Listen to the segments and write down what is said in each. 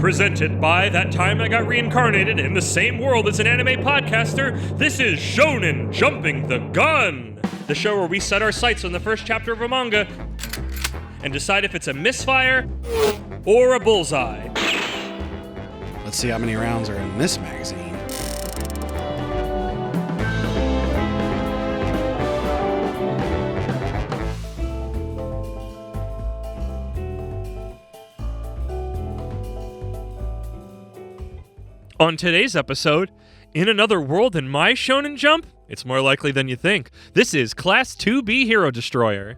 Presented by That Time I Got Reincarnated in the Same World as an Anime Podcaster, this is Shonen Jumping the Gun, the show where we set our sights on the first chapter of a manga and decide if it's a misfire or a bullseye. Let's see how many rounds are in this magazine. On today's episode, in another world than my Shonen Jump, it's more likely than you think. This is Class 2B Hero Destroyer.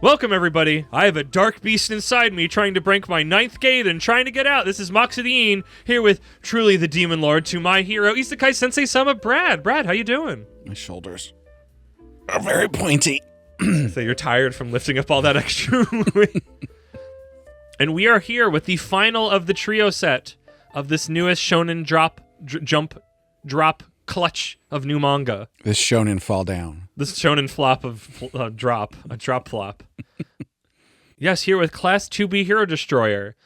Welcome, everybody. I have a dark beast inside me trying to break my ninth gate and trying to get out. This is Moxidine, here with truly the Demon Lord to my hero, Isekai Sensei Sama Brad. Brad, how you doing? My shoulders are very pointy. So you're tired from lifting up all that extra weight. And we are here with the final of the trio set of this newest Shonen jump clutch of new manga. This Shonen fall down. This Shonen flop of a drop flop. Yes, here with Class 2B Hero Destroyer.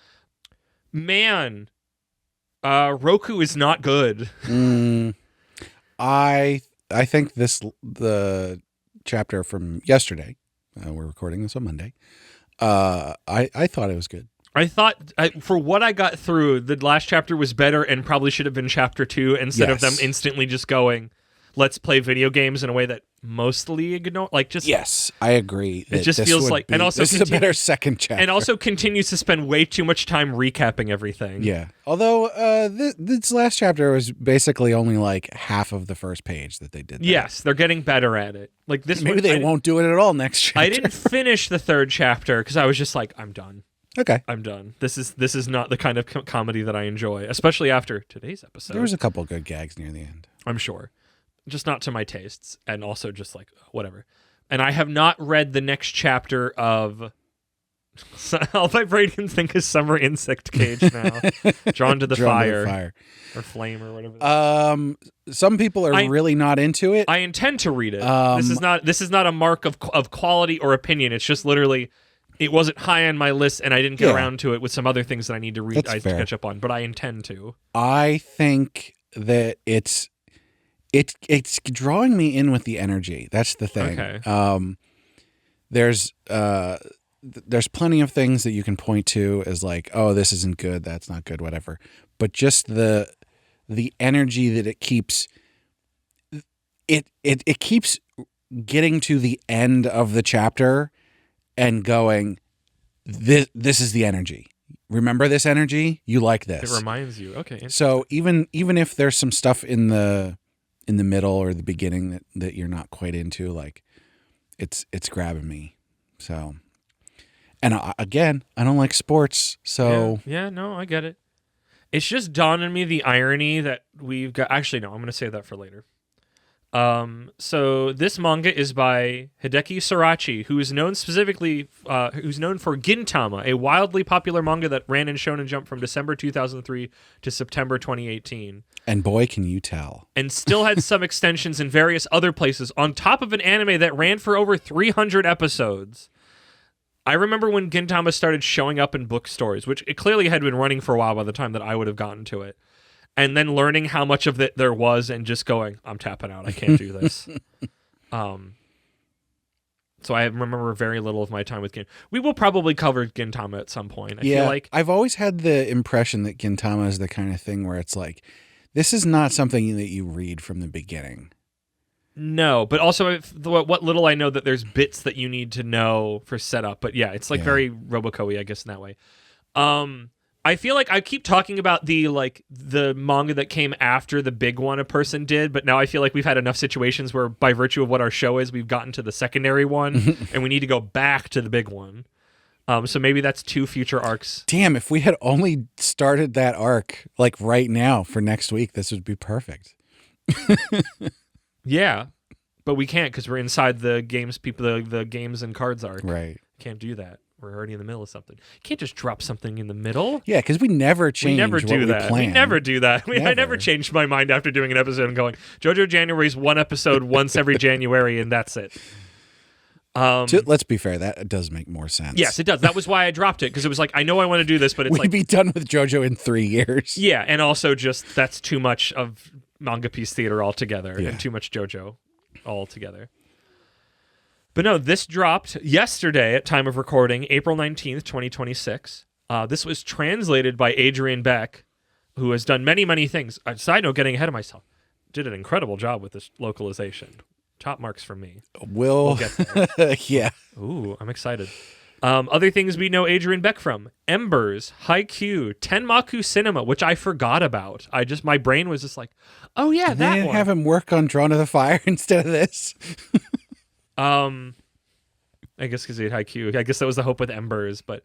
Man, Roku is not good. I think the chapter from yesterday, we're recording this on Monday, I thought it was good. I thought, for what I got through, the last chapter was better and probably should have been chapter 2 instead of them instantly just going, let's play video games in a way that mostly ignore, Yes, I agree. It just feels like, and also this is a better second chapter. And also continues to spend way too much time recapping everything. Yeah. Although, this last chapter was basically only like half of the first page that they did. Yes, they're getting better at it. Like this, maybe they won't do it at all next chapter. I didn't finish the third chapter because I was just like, I'm done. Okay. I'm done. This is not the kind of comedy that I enjoy, especially after today's episode. There was a couple good gags near the end. I'm sure. Just not to my tastes, and also just like, whatever. And I have not read the next chapter of... I'll vibranium think is Summer Insect Cage now. Drawn to the fire. Or flame or whatever. Some people are really not into it. I intend to read it. This is not a mark of quality or opinion. It's just literally... It wasn't high on my list, and I didn't get around to it with some other things that I need to read. I catch up on, but I intend to. I think that it's drawing me in with the energy. That's the thing. Okay. There's plenty of things that you can point to as like, oh, this isn't good, that's not good, whatever. But just the energy that it keeps, it keeps getting to the end of the chapter and going, this is the energy. Remember this energy? You like this. It reminds you. Okay. So even if there's some stuff in the middle or the beginning that you're not quite into, like it's grabbing me. So, and again, I don't like sports. So yeah, no, I get it. It's just dawned on me the irony that we've got. Actually, no, I'm going to save that for later. So this manga is by Hideki Sorachi, who is known specifically, who's known for Gintama, a wildly popular manga that ran in Shonen Jump from December 2003 to September 2018. And boy, can you tell. And still had some extensions in various other places, on top of an anime that ran for over 300 episodes. I remember when Gintama started showing up in bookstores, which it clearly had been running for a while by the time that I would have gotten to it. And then learning how much of it there was and just going, I'm tapping out. I can't do this. So I remember very little of my time with Gintama. We will probably cover Gintama at some point. I feel like I've always had the impression that Gintama is the kind of thing where it's like, this is not something that you read from the beginning. No, but also what little I know that there's bits that you need to know for setup. But yeah, it's like very Roboco-y, I guess, in that way. I feel like I keep talking about the manga that came after the big one a person did, but now I feel like we've had enough situations where by virtue of what our show is, we've gotten to the secondary one and we need to go back to the big one. So maybe that's 2 future arcs. Damn, if we had only started that arc like right now for next week, this would be perfect. Yeah, but we can't because we're inside the games the games and cards arc. Right. Can't do that. we're already in the middle of something. You can't just drop something in the middle. Yeah, because we never change. We never do that. plan. We never do that. I never changed my mind after doing an episode and going, JoJo January's one episode once every January, and that's it. Let's be fair, that does make more sense. Yes, it does. That was why I dropped it, because it was like, I know I want to do this, but it's We'd be done with JoJo in 3 years. Yeah, and also just that's too much of manga piece theater altogether, and too much JoJo altogether. But no, this dropped yesterday at time of recording, April 19th, 2026. This was translated by Adrian Beck, who has done many, many things. Side note, getting ahead of myself, did an incredible job with this localization. Top marks from me. We'll get there. Yeah. Ooh, I'm excited. Other things we know Adrian Beck from: Embers, Haikyuu, Tenmaku Cinema, which I forgot about. My brain was just like, oh yeah, that one. Have him work on Drawn to the Fire instead of this. I guess because he had Haikyuu. I guess that was the hope with Embers. But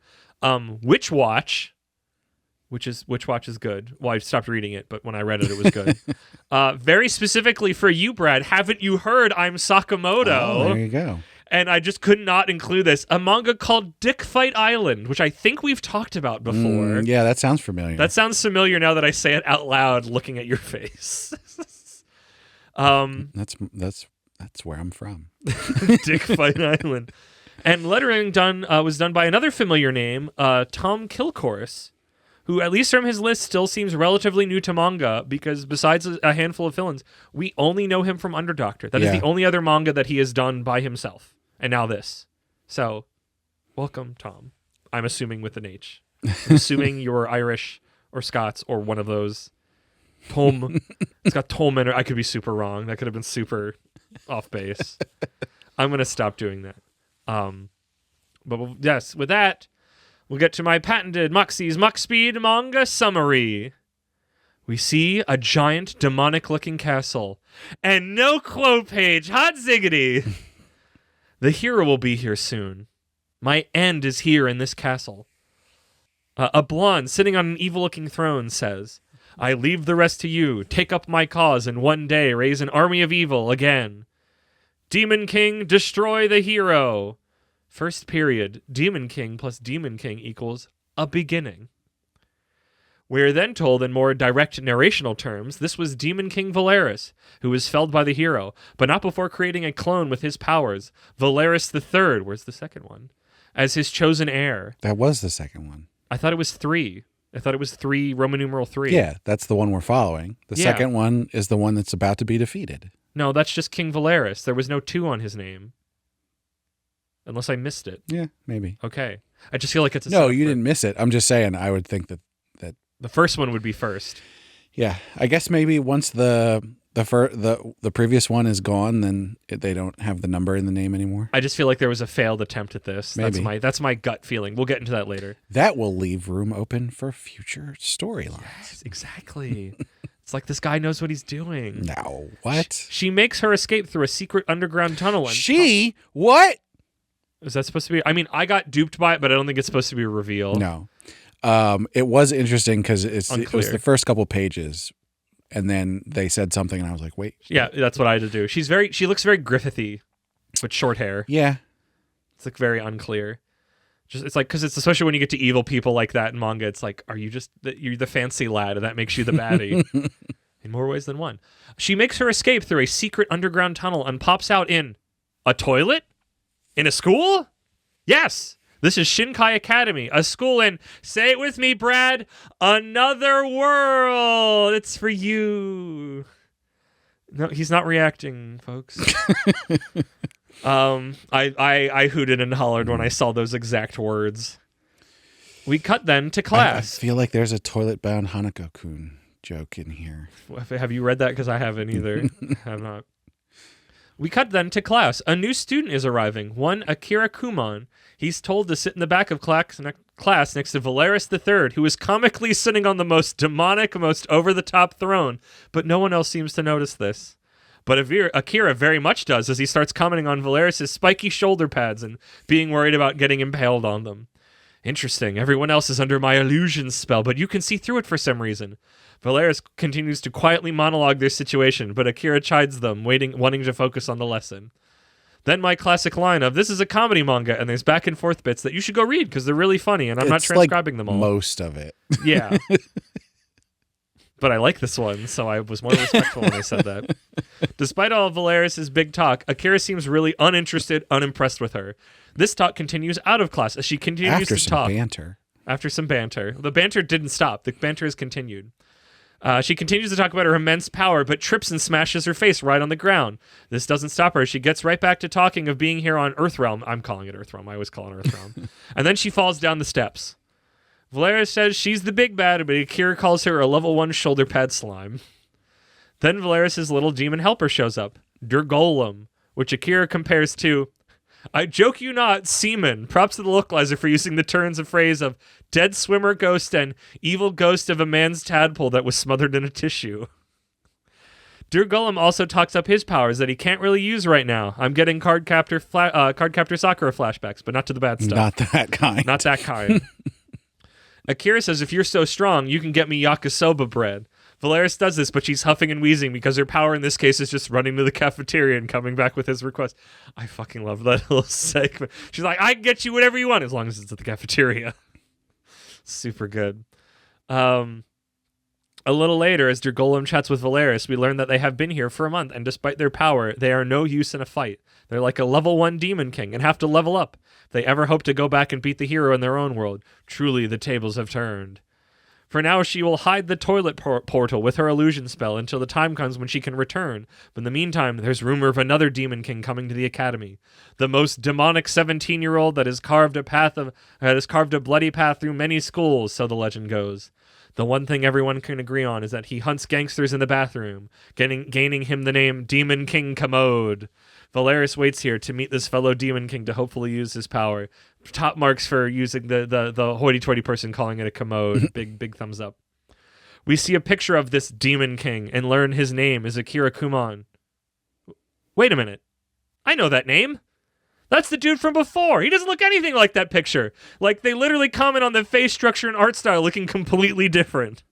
Witch Watch is good. Well, I stopped reading it, but when I read it, it was good. Very specifically for you, Brad, haven't you heard I'm Sakamoto? Oh, there you go. And I just could not include this. A manga called Dick Fight Island, which I think we've talked about before. Yeah, that sounds familiar. That sounds familiar now that I say it out loud looking at your face. That's where I'm from. Dick Fight Island. And lettering was done by another familiar name, Tom Kilcourse, who, at least from his list, still seems relatively new to manga, because besides a handful of fill-ins, we only know him from Underdoctor. That is the only other manga that he has done by himself. And now this. So, welcome, Tom. I'm assuming with an H. I'm assuming you're Irish or Scots or one of those. Tom. It's got Tom in it. I could be super wrong. That could have been super off base. I'm going to stop doing that. But yes, with that, we'll get to my patented Moxie's Mach Speed manga summary. We see a giant demonic-looking castle, and no quote page. Hot ziggity! The hero will be here soon. My end is here in this castle. A blonde sitting on an evil-looking throne says, I leave the rest to you. Take up my cause, and one day raise an army of evil again. Demon King, destroy the hero. First period, Demon King plus Demon King equals a beginning. We're then told in more direct narrational terms, this was Demon King Valeris, who was felled by the hero, but not before creating a clone with his powers, Valeris III, where's the second one, as his chosen heir. That was the second one. I thought it was 3. I thought it was 3, Roman numeral 3. Yeah, that's the one we're following. The second one is the one that's about to be defeated. No, that's just King Valeris. There was no 2 on his name. Unless I missed it. Yeah, maybe. Okay. I just feel like it's a No, you didn't miss it. I'm just saying, I would think that the first one would be first. Yeah, I guess maybe once the previous one is gone, then they don't have the number in the name anymore. I just feel like there was a failed attempt at this. Maybe. That's my gut feeling. We'll get into that later. That will leave room open for future storylines. Yes, exactly. It's like this guy knows what he's doing. No, what? She makes her escape through a secret underground tunnel. And What? Is that supposed to be? I mean, I got duped by it, but I don't think it's supposed to be a reveal. No. It was interesting because it was the first couple pages, and then they said something, and I was like, wait. Yeah, that's what I had to do. She looks very Griffithy, with short hair. Yeah. It's like very unclear. It's like, because it's especially when you get to evil people like that in manga, it's like, are you just, you're the fancy lad, and that makes you the baddie. In more ways than one. She makes her escape through a secret underground tunnel and pops out in a toilet? In a school? Yes! This is Shinkai Academy, a school in, say it with me, Brad, another world. It's for you. No, he's not reacting, folks. I hooted and hollered when I saw those exact words. We cut then to class. I feel like there's a toilet-bound Hanako-kun joke in here. Have you read that? Because I haven't either. I have not. We cut then to class. A new student is arriving, one Akira Kumon. He's told to sit in the back of class next to Valeris III, who is comically sitting on the most demonic, most over-the-top throne, but no one else seems to notice this. But Akira very much does, as he starts commenting on Valeris' spiky shoulder pads and being worried about getting impaled on them. Interesting, everyone else is under my illusion spell, but you can see through it for some reason. Valeris continues to quietly monologue their situation, but Akira chides them, wanting to focus on the lesson. Then my classic line of, this is a comedy manga, and there's back and forth bits that you should go read because they're really funny, and I'm not transcribing them all. Most of it. Yeah. But I like this one, so I was more respectful when I said that. Despite all of Valeris' big talk, Akira seems really uninterested, unimpressed with her. This talk continues out of class as she continues to talk. After some banter. The banter didn't stop. The banter has continued. She continues to talk about her immense power, but trips and smashes her face right on the ground. This doesn't stop her. She gets right back to talking of being here on Earthrealm. I'm calling it Earthrealm. I always call it Earthrealm. And then she falls down the steps. Valeris says she's the big bad, but Akira calls her a level 1 shoulder pad slime. Then Valeris' little demon helper shows up, Durgolem, which Akira compares to, I joke you not, semen. Props to the localizer for using the turns of phrase of dead swimmer ghost and evil ghost of a man's tadpole that was smothered in a tissue. Durgolem also talks up his powers that he can't really use right now. I'm getting Card Captor Sakura flashbacks, but not to the bad stuff. Not that kind. Not that kind. Akira says, if you're so strong, you can get me yakisoba bread. Valeris does this, but she's huffing and wheezing because her power in this case is just running to the cafeteria and coming back with his request. I fucking love that little segment. She's like, I can get you whatever you want as long as it's at the cafeteria. Super good. A little later, as Durgolem chats with Valeris, we learn that they have been here for a month, and despite their power, they are no use in a fight. They're like a level 1 demon king and have to level up. If they ever hope to go back and beat the hero in their own world, truly the tables have turned. For now, she will hide the toilet portal with her illusion spell until the time comes when she can return. But in the meantime, there's rumor of another demon king coming to the academy. The most demonic 17-year-old that has carved a bloody path through many schools, so the legend goes. The one thing everyone can agree on is that he hunts gangsters in the bathroom, gaining him the name Demon King Commode. Valeris waits here to meet this fellow Demon King to hopefully use his power. Top marks for using the hoity-toity person calling it a commode. Big thumbs up. We see a picture of this Demon King and learn his name is Akira Kuman. Wait a minute. I know that name. That's the dude from before. He doesn't look anything like that picture. Like, they literally comment on the face structure and art style looking completely different.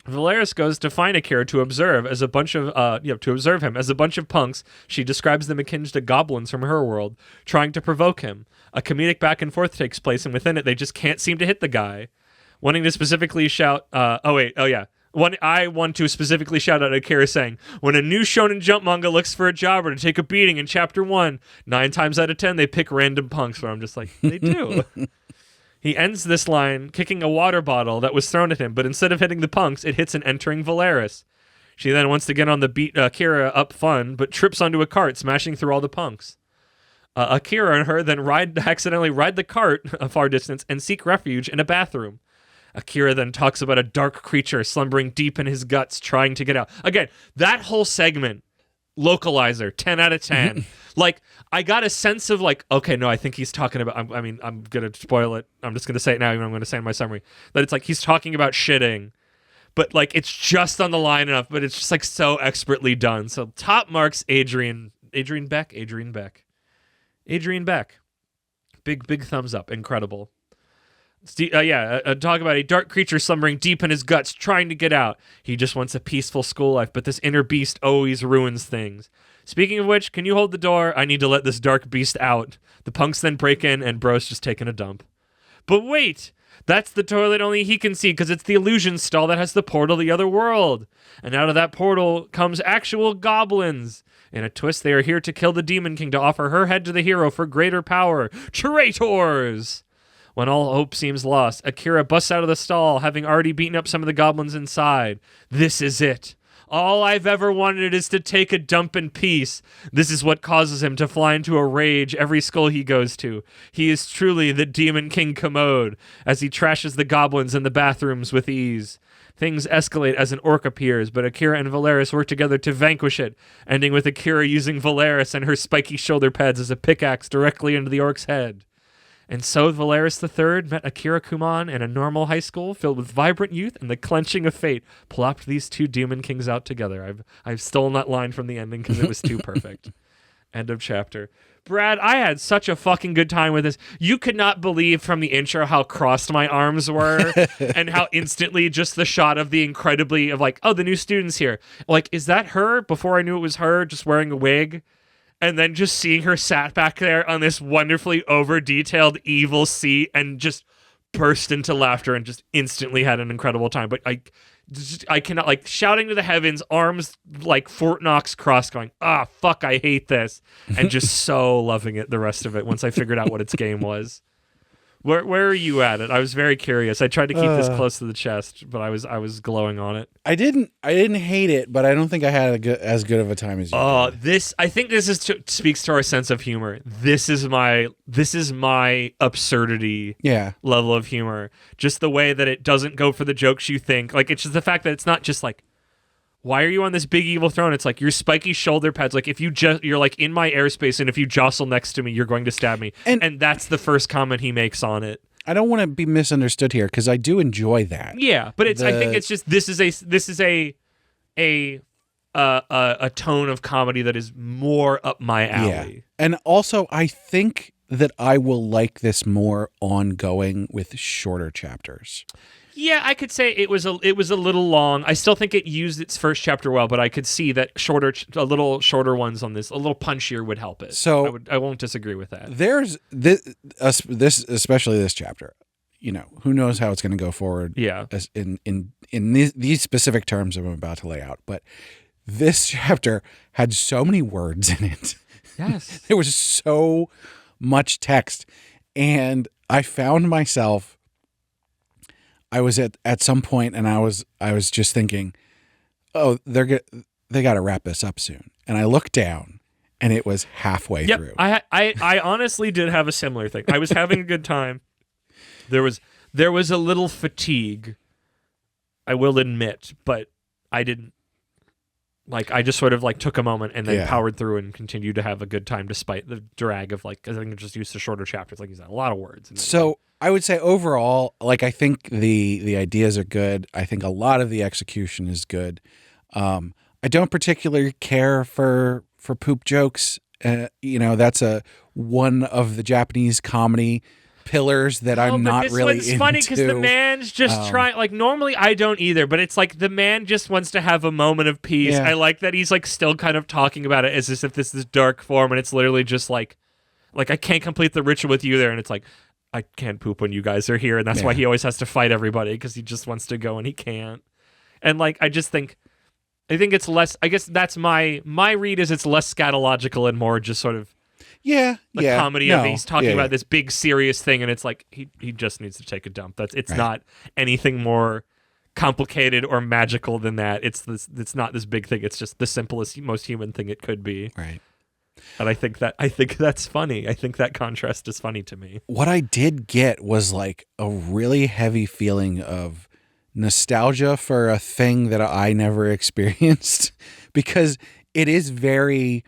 Valeris goes to find Akira to observe him as a bunch of punks. She describes them akin to goblins from her world, trying to provoke him. A comedic back and forth takes place, and within it, they just can't seem to hit the guy. Wanting to specifically shout, I want to specifically shout out Akira saying, when a new Shonen Jump manga looks for a jobber to take a beating in chapter 1, 9 times out of 10, they pick random punks, where I'm just like, they do. He ends this line kicking a water bottle that was thrown at him, but instead of hitting the punks, it hits an entering Valeris. She then wants to get on the beat Akira up fun, but trips onto a cart, smashing through all the punks. Akira and her then accidentally ride the cart a far distance and seek refuge in a bathroom. Akira then talks about a dark creature slumbering deep in his guts, trying to get out. Again, that whole segment, localizer, 10 out of 10. Like, I got a sense of like, okay, no, I think he's talking about, I'm going to spoil it. I'm just going to say it now, even I'm going to say in my summary, that it's like he's talking about shitting, but like it's just on the line enough, but it's just like so expertly done. So top marks, Adrian Beck. Big thumbs up. Incredible. Talk about a dark creature slumbering deep in his guts, trying to get out. He just wants a peaceful school life, but this inner beast always ruins things. Speaking of which, can you hold the door? I need to let this dark beast out. The punks then break in, and bro's just taking a dump. But wait! That's the toilet only he can see, because it's the illusion stall that has the portal to the other world. And out of that portal comes actual goblins. In a twist, they are here to kill the Demon King to offer her head to the hero for greater power. Traitors! When all hope seems lost, Akira busts out of the stall, having already beaten up some of the goblins inside. This is it. All I've ever wanted is to take a dump in peace. This is what causes him to fly into a rage every school he goes to. He is truly the Demon King Commode, as he trashes the goblins in the bathrooms with ease. Things escalate as an orc appears, but Akira and Valeris work together to vanquish it, ending with Akira using Valeris and her spiky shoulder pads as a pickaxe directly into the orc's head. And so Valeris III met Akira Kuman in a normal high school filled with vibrant youth, and the clenching of fate plopped these two demon kings out together. I've stolen that line from the ending because it was too perfect. End of chapter. Brad, I had such a fucking good time with this. You could not believe from the intro how crossed my arms were and how instantly just the shot of the the new student's here. Like, is that her? Before I knew it was her, just wearing a wig. and then just seeing her sat back there on this wonderfully over-detailed evil seat and just burst into laughter and just instantly had an incredible time. But I cannot, like, shouting to the heavens, arms like Fort Knox crossed, going, fuck, I hate this, and just so loving it the rest of it once I figured out what its game was. Where are you at it? I was very curious. I tried to keep this close to the chest, but I was glowing on it. I didn't hate it, but I don't think I had as good of a time as you. I think this speaks to our sense of humor. This is my absurdity level of humor. Just the way that it doesn't go for the jokes you think. Like, it's just the fact that it's not just like, why are you on this big evil throne? It's like your spiky shoulder pads. Like, if you're like in my airspace, and if you jostle next to me, you're going to stab me. And that's the first comment he makes on it. I don't want to be misunderstood here, because I do enjoy that. Yeah, but I think it's just this is a tone of comedy that is more up my alley. Yeah. And also, I think that I will like this more ongoing with shorter chapters. Yeah, I could say it was a little long. I still think it used its first chapter well, but I could see that a little shorter ones on this, a little punchier would help it. So I won't disagree with that. There's this especially this chapter. You know, who knows how it's going to go forward? Yeah, in these specific terms I'm about to lay out, but this chapter had so many words in it. Yes, there was so much text, and I found myself. I was at some point, and I was just thinking, oh, they got to wrap this up soon. And I looked down, and it was halfway through. I honestly did have a similar thing. I was having a good time. There was a little fatigue, I will admit, but I didn't. Like, I just sort of like took a moment and then powered through and continued to have a good time despite the drag of, like, because I think I'm just used to shorter chapters. Like, he's had a lot of words. So I would say overall, like, I think the ideas are good. I think a lot of the execution is good. I don't particularly care for poop jokes. That's one of the Japanese comedy pillars that I'm not really into. It's funny because the man's just trying. Like, normally I don't either, but it's like the man just wants to have a moment of peace. Yeah. I like that he's like still kind of talking about it as if this is dark form, and it's literally just like I can't complete the ritual with you there, and it's like, I can't poop when you guys are here, and that's why he always has to fight everybody, because he just wants to go and he can't. And like, I think it's less. I guess that's my read is it's less scatological and more just sort of. Yeah, comedy of he's talking about this big serious thing, and it's like he just needs to take a dump. It's not anything more complicated or magical than that. It's not this big thing. It's just the simplest, most human thing it could be. Right. And I think that's funny. I think that contrast is funny to me. What I did get was like a really heavy feeling of nostalgia for a thing that I never experienced, because it is very.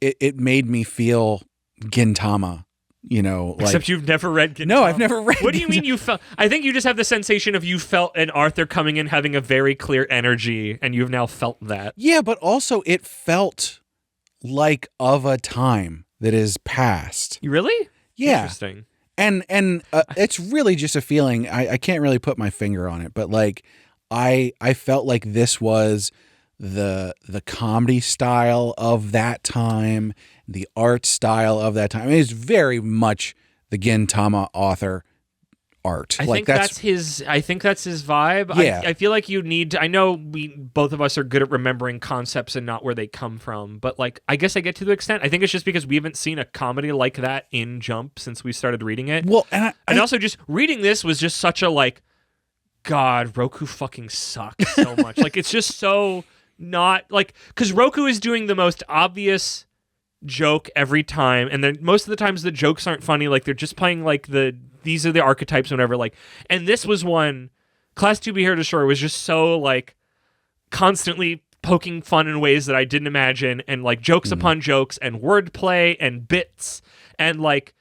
It made me feel Gintama, like... Except you've never read Gintama. No, I've never read What do you mean you felt... I think you just have the sensation of you felt an Arthur coming in having a very clear energy, and you've now felt that. Yeah, but also it felt like of a time that is past. You really? Yeah. Interesting. And it's really just a feeling. I can't really put my finger on it, but like I felt like this was... the comedy style of that time, the art style of that time. I mean, it's very much the Gintama author art. I think that's his vibe. Yeah. I feel like you need to, I know both of us are good at remembering concepts and not where they come from, but like, I guess I get to the extent. I think it's just because we haven't seen a comedy like that in Jump since we started reading it. Well, and also just reading this was just such a like, God, Roku fucking sucks so much. Like, it's just so... not like, because Roku is doing the most obvious joke every time, and then most of the times the jokes aren't funny. Like, they're just playing like these are the archetypes, whatever. Like, and this was one. Class 2B Here Destroyer was just so like constantly poking fun in ways that I didn't imagine, and like jokes upon jokes and wordplay and bits and like,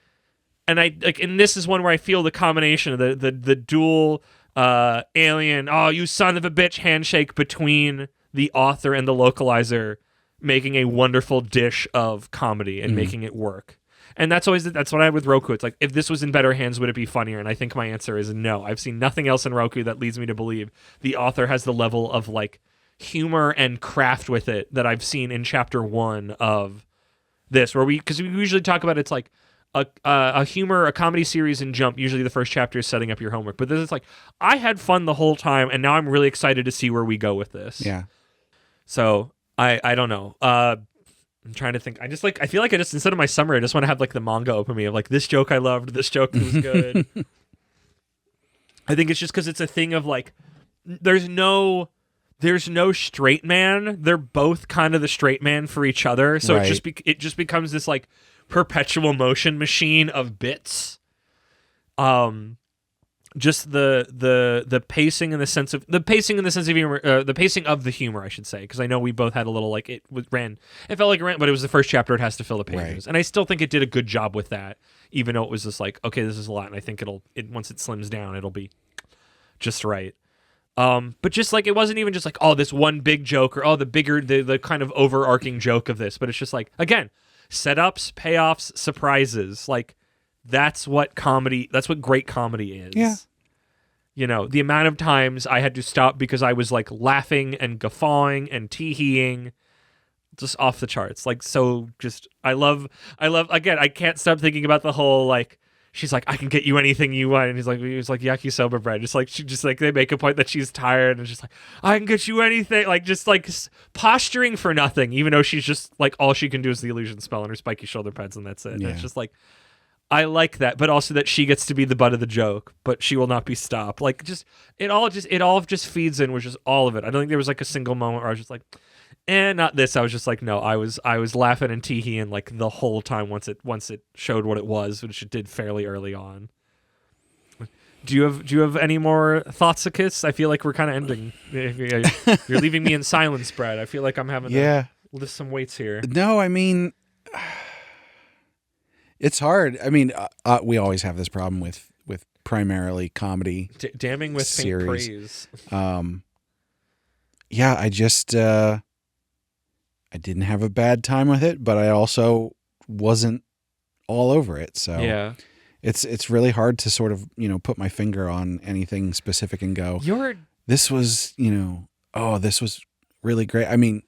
and I like, and this is one where I feel the combination of the dual alien, oh you son of a bitch handshake between the author and the localizer, making a wonderful dish of comedy and making it work. And that's what I have with Roku. It's like, if this was in better hands, would it be funnier? And I think my answer is no. I've seen nothing else in Roku that leads me to believe the author has the level of like humor and craft with it that I've seen in chapter 1 of this, where because we usually talk about it's like a comedy series in Jump. Usually the first chapter is setting up your homework, but this is like I had fun the whole time, and now I'm really excited to see where we go with this. Yeah. So I don't know. I'm trying to think. I feel like I just, instead of my summary, I just want to have like the manga open me of like, this joke I loved, this joke was good. I think it's just because it's a thing of like, there's no straight man. They're both kind of the straight man for each other. So Right. it just becomes this like perpetual motion machine of bits. Just the pacing in the sense of humor, the pacing of the humor, I should say, because I know we both had a little like it felt like it ran, but it was the first chapter. It has to fill the pages, Right. and I still think it did a good job with that, even though it was just like, okay, this is a lot, and I think once it slims down, it'll be just right. But just like, it wasn't even just like, oh, this one big joke, or the kind of overarching joke of this, but it's just like, again, setups, payoffs, surprises, like. That's what great comedy is. Yeah. You know, the amount of times I had to stop because I was like laughing and guffawing and tee-heeing, just off the charts. Like, so just, I love, again, I can't stop thinking about the whole, like, she's like, I can get you anything you want. And he's like yakisoba bread. Just like, they make a point that she's tired and she's like, I can get you anything. Like, just like posturing for nothing, even though she's just like, all she can do is the illusion spell and her spiky shoulder pads, and that's it. Yeah. And it's just like, I like that, but also that she gets to be the butt of the joke, but she will not be stopped. Like, it all just feeds in, which is all of it. I don't think there was like a single moment where I was just like, not this. I was just like, no, I was laughing and tee-heeing like the whole time once it showed what it was, which it did fairly early on. Do you have any more thoughts, Akis? I feel like we're kind of ending. You're leaving me in silence, Brad. I feel like I'm having to lift some weights here. No, I mean, it's hard. I mean, we always have this problem with primarily comedy. Damning with faint praise. Yeah, I just I didn't have a bad time with it, but I also wasn't all over it. So yeah, it's really hard to sort of, put my finger on anything specific and go, this was, this was really great. I mean,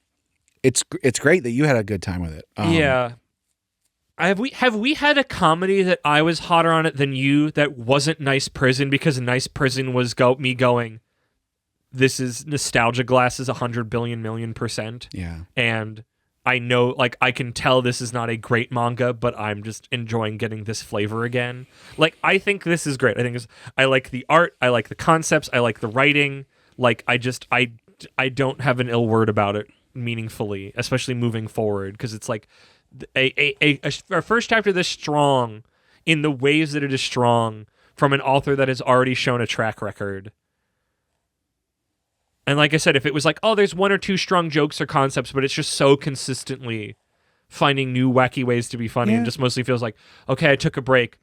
it's great that you had a good time with it. Yeah. Have we had a comedy that I was hotter on it than you that wasn't Nice Prison, because Nice Prison was me going, this is nostalgia glasses 100 billion million %. Yeah. And I know, like, I can tell this is not a great manga, but I'm just enjoying getting this flavor again. Like, I think this is great. I like the art, I like the concepts, I like the writing. Like, I don't have an ill word about it meaningfully, especially moving forward, because it's like a first chapter this strong in the ways that it is strong from an author that has already shown a track record. And like I said, if it was like, oh, there's one or two strong jokes or concepts, but it's just so consistently finding new wacky ways to be funny, and just mostly feels like, okay, I took a break.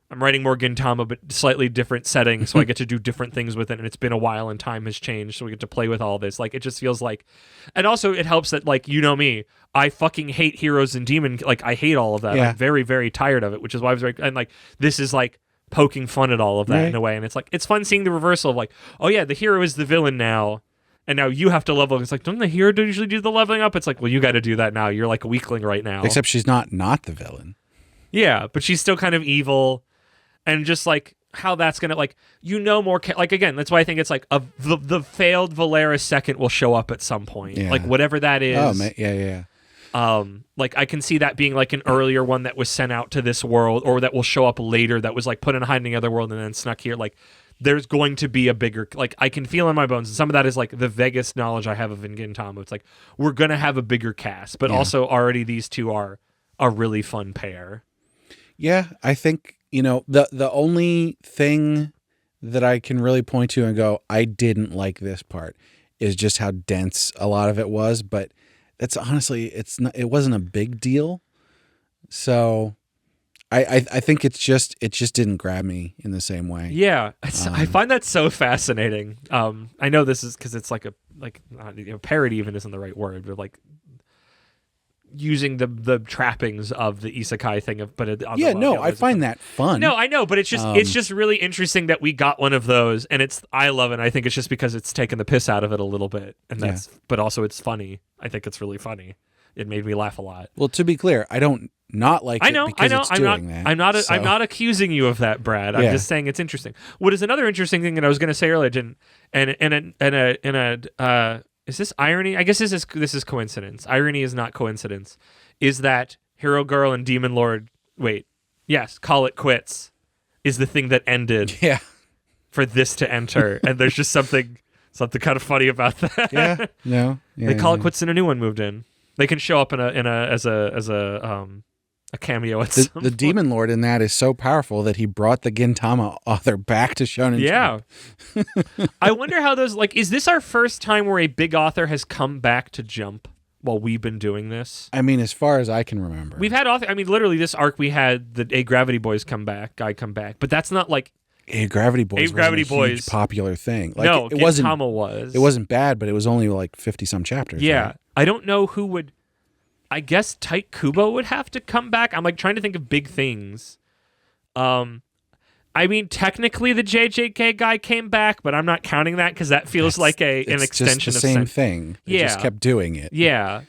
I'm writing more Gintama, but slightly different settings, so I get to do different things with it, and it's been a while and time has changed, so we get to play with all this. Like, it just feels like... And also, it helps that, like, you know me, I fucking hate Heroes and Demon... Like, I hate all of that. Yeah. I'm very, very tired of it, which is why I was very... And, like, this is, like, poking fun at all of that in a way, and it's, like, it's fun seeing the reversal of, like, oh, yeah, the hero is the villain now, and now you have to level up. It's like, don't the hero usually do the leveling up? It's like, well, you got to do that now. You're, like, a weakling right now. Except she's not the villain. Yeah, but she's still kind of evil... And just like how that's gonna, like, more like, again, that's why I think it's like the failed Valera second will show up at some point, like whatever that is. Oh, yeah. Like, I can see that being like an earlier one that was sent out to this world, or that will show up later that was like put in hiding in the other world and then snuck here. Like, there's going to be a bigger, like, I can feel in my bones, and some of that is like the vaguest knowledge I have of Gintama. It's like, we're gonna have a bigger cast, but also already these two are a really fun pair. Yeah, I think, the only thing that I can really point to and go, I didn't like this part, is just how dense a lot of it was. But that's honestly, it wasn't a big deal. So I think it just didn't grab me in the same way. Yeah, I find that so fascinating. I know this is because it's like parody even isn't the right word, but like using the trappings of the isekai thing I find that fun. No, I know, but it's just really interesting that we got one of those, and I love it. And I think it's just because it's taken the piss out of it a little bit, and but also it's funny. I think it's really funny. It made me laugh a lot. Well, to be clear, I don't not like it because it's doing that. I'm not accusing you of that, Brad. I'm just saying it's interesting. What is another interesting thing that I was going to say earlier, is this irony? I guess this is coincidence. Irony is not coincidence. Is that Hero Girl and Demon Lord? Wait, yes, Call It Quits is the thing that ended. Yeah. For this to enter, and there's just something kind of funny about that. Yeah. No. Yeah, they call it quits and a new one moved in. They can show up as a cameo at some the Demon Lord in that is so powerful that he brought the Gintama author back to Shonen. Yeah. I wonder how those is this our first time where a big author has come back to Jump while we've been doing this? I mean, as far as I can remember. We've had literally this arc we had the A Gravity Boys come back, but that's not like Gravity Boys was a huge popular thing. Like, no, it wasn't. Was. It wasn't bad, but it was only like 50-some chapters. Yeah, right? I don't know who would. I guess Tyke Kubo would have to come back. I'm trying to think of big things. I mean, technically the JJK guy came back, but I'm not counting that because that feels like an extension just the of same thing. They just kept doing it. Yeah,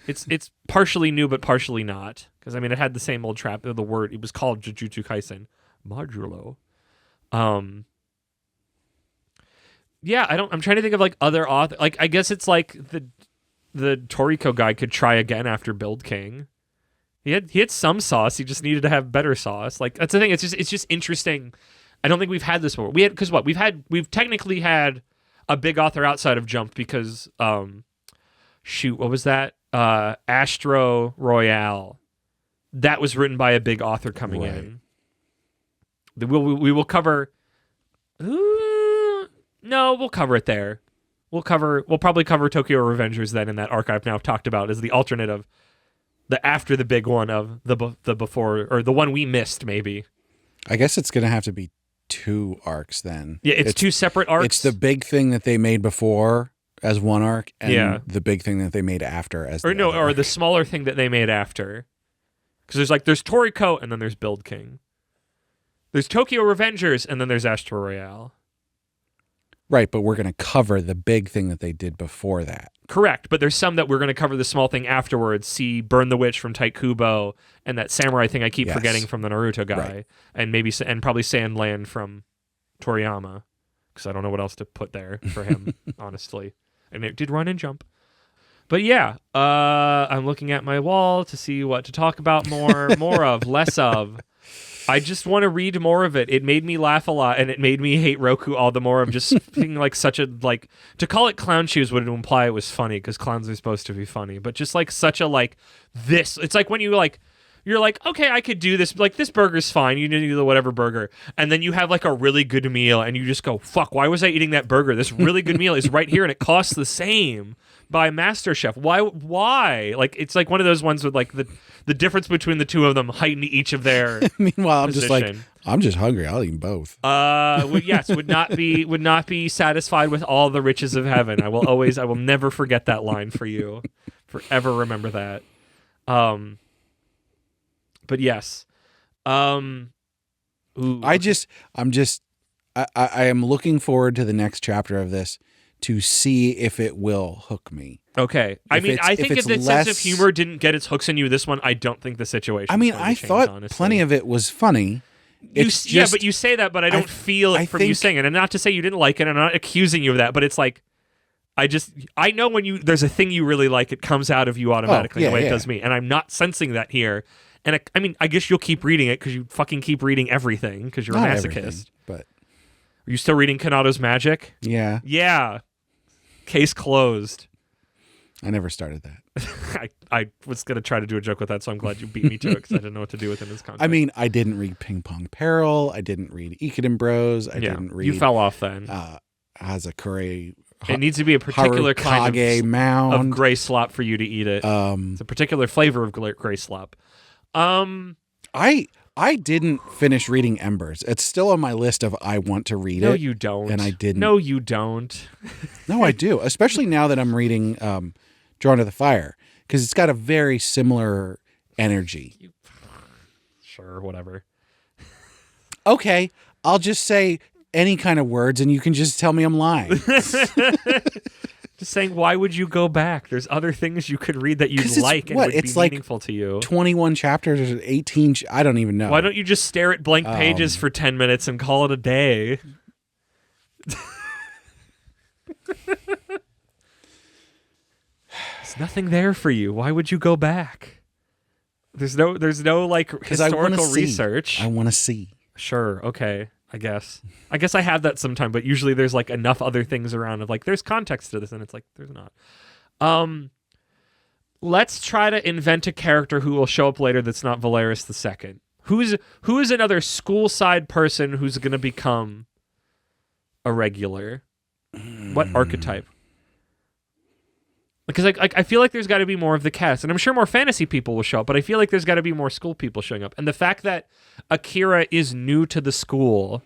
it's partially new, but partially not. Because it had the same old trap. The word it was called Jujutsu Kaisen Modulo. Yeah, I'm trying to think of other authors. I guess it's the Toriko guy could try again after Build King. He had some sauce. He just needed to have better sauce. That's the thing. It's just interesting. I don't think we've had this before. We've technically had a big author outside of Jump because what was that? Astro Royale. That was written by a big author coming in. We will cover. No, we'll cover it there. We'll probably cover Tokyo Revengers then in that arc I've now talked about as the alternate of the after the big one of the before, or the one we missed maybe. I guess it's gonna have to be 2 arcs then. Yeah, it's 2 separate arcs. It's the big thing that they made before as one arc, and the big thing that they made after as the smaller thing that they made after. Because there's Toriko and then there's Build King. There's Tokyo Revengers, and then there's Astro Royale. Right, but we're going to cover the big thing that they did before that. Correct, but there's some that we're going to cover the small thing afterwards. See Burn the Witch from Tyke Kubo, and that samurai thing I keep forgetting from the Naruto guy, right. and probably Sandland from Toriyama, because I don't know what else to put there for him, honestly. And it did run and jump. But yeah, I'm looking at my wall to see what to talk about more of, less of. I just want to read more of it. It made me laugh a lot, and it made me hate Roku all the more of just being such a, to call it clown shoes would imply it was funny, because clowns are supposed to be funny, but just such a, this. It's when you, you're okay, I could do this, this burger's fine, you do the whatever burger, and then you have, a really good meal, and you just go, fuck, why was I eating that burger? This really good meal is right here, and it costs the same by MasterChef. Why? It's one of those ones with, the difference between the two of them heighten each of their Meanwhile, I'm position. I'm just hungry. I'll eat both. Yes, would not be satisfied with all the riches of heaven. I will never forget that line for you. Forever remember that. But yes. Ooh. I am looking forward to the next chapter of this to see if it will hook me. Okay. I think if the sense of humor didn't get its hooks in you this one, I don't think the situation. I thought honestly. Plenty of it was funny. Yeah, but you say that, but I don't feel it from you saying it. And not to say you didn't like it, I'm not accusing you of that, but it's I know when there's a thing you really like, it comes out of you automatically the way it does me. And I'm not sensing that here. And I guess you'll keep reading it because you fucking keep reading everything because you're a masochist. But are you still reading Kanado's Magic? Yeah. Yeah. Case closed. I never started that. I was going to try to do a joke with that, so I'm glad you beat me to it because I didn't know what to do with it in this context. I mean, I didn't read Ping Pong Peril. I didn't read Ikuden Bros. I didn't read... You fell off then. Hazakure... It needs to be a particular kind of gray slop for you to eat it. It's a particular flavor of gray slop. I didn't finish reading Embers. It's still on my list of I want to read it. No, you don't. And I didn't. No, you don't. No, I do. Especially now that I'm reading Drawn to the Fire, because it's got a very similar energy. Sure, whatever. Okay, I'll just say any kind of words and you can just tell me I'm lying. Just saying, why would you go back? There's other things you could read that you'd 'Cause it's like and what? would It's be like meaningful to you. 21 chapters or 18. I don't even know. Why don't you just stare at blank pages for 10 minutes and call it a day? There's nothing there for you. Why would you go back? There's no like historical research. I want to see. Sure, okay, I guess I have that sometime, but usually there's like enough other things around of like there's context to this, and it's like there's not. Let's try to invent a character who will show up later that's not Destroyerz II. Who is another school side person who's going to become a regular? What archetype? Because I feel like there's got to be more of the cast, and I'm sure more fantasy people will show up, but I feel like there's got to be more school people showing up. And the fact that Akira is new to the school,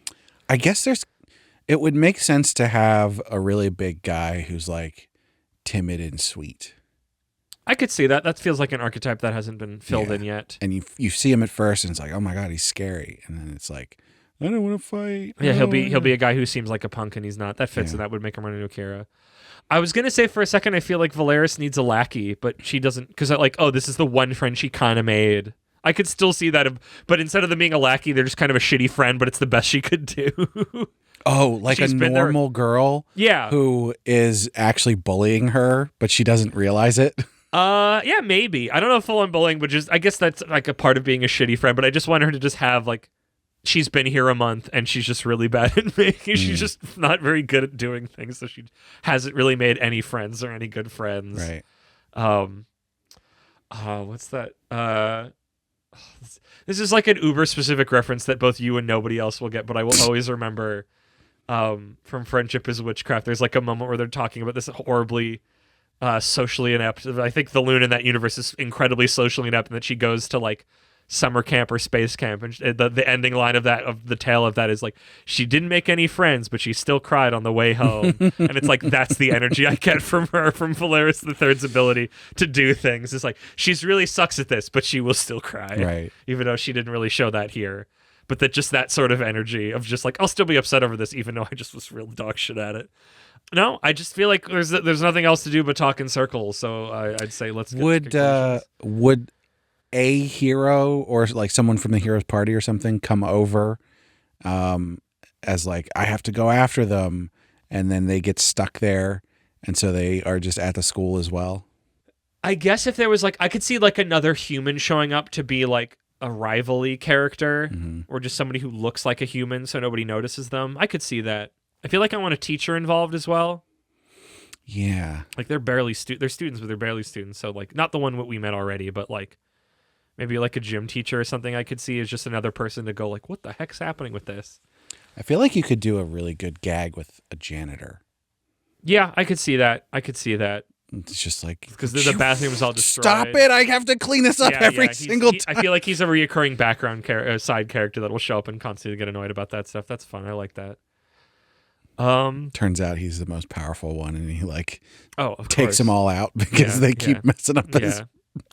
I guess it would make sense to have a really big guy who's like timid and sweet. I could see that. That feels like an archetype that hasn't been filled in yet. And you see him at first, and it's like, oh my god, he's scary, and then it's like, I don't want to fight. Yeah, he'll be a guy who seems like a punk, and he's not. That fits, and that would make him run into Akira. I was gonna say for a second, I feel like Destroyerz needs a lackey, but she doesn't, because like, oh, this is the one friend she kind of made. I could still see that, but instead of them being a lackey, they're just kind of a shitty friend, but it's the best she could do. Oh, like She's a been normal girl, who is actually bullying her, but she doesn't realize it. Yeah, maybe. I don't know if full on bullying, but just I guess that's like a part of being a shitty friend. But I just want her to just have like, she's been here a month and she's just really bad at making. She's just not very good at doing things, so she hasn't really made any friends or any good friends. Right. What's that? This is like an uber specific reference that both you and nobody else will get, but I will always remember. From Friendship is Witchcraft, there's like a moment where they're talking about this horribly socially inept. I think the Loon in that universe is incredibly socially inept, and that she goes to like summer camp or space camp, and the ending line of the tale of that is like, she didn't make any friends, but she still cried on the way home. And it's like, that's the energy I get from her, from Destroyerz III's ability to do things. It's like, she's really sucks at this, but she will still cry, right? Even though she didn't really show that here. But that sort of energy of just like, I'll still be upset over this, even though I just was real dog shit at it. No, I just feel like there's nothing else to do but talk in circles. So I'd say let's get would a hero or like someone from the hero's party or something come over as like, I have to go after them, and then they get stuck there, and so they are just at the school as well? I guess if there was like, I could see like another human showing up to be like a rivalry character, or just somebody who looks like a human so nobody notices them. I could see that. I feel like I want a teacher involved as well. Yeah. Like they're they're students, but they're barely students. So like, not the one we met already, but like maybe like a gym teacher or something I could see as just another person to go like, what the heck's happening with this? I feel like you could do a really good gag with a janitor. Yeah, I could see that. It's just like, because the bathroom is all destroyed. Stop it! I have to clean this up every single time. I feel like he's a reoccurring background side character that will show up and constantly get annoyed about that stuff. That's fun. I like that. Turns out he's the most powerful one, and he like takes them all out because they keep messing up his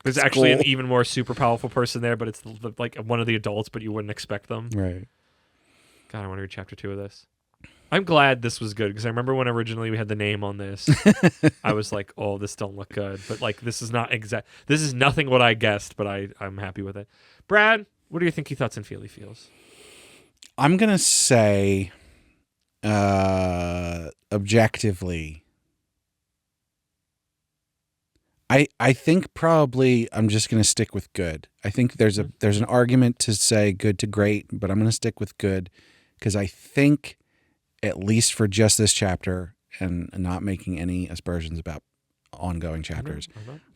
There's actually an even more super powerful person there, but it's like one of the adults, but you wouldn't expect them. Right. God, I want to read chapter 2 of this. I'm glad this was good, because I remember when originally we had the name on this, I was like, oh, this don't look good. But like, this is not this is nothing what I guessed, but I'm happy with it. Brad, what are your thinky thoughts and feely feels? I'm going to say, objectively, I think probably I'm just going to stick with good. I think there's an argument to say good to great, but I'm going to stick with good, because I think, at least for just this chapter, and not making any aspersions about ongoing chapters,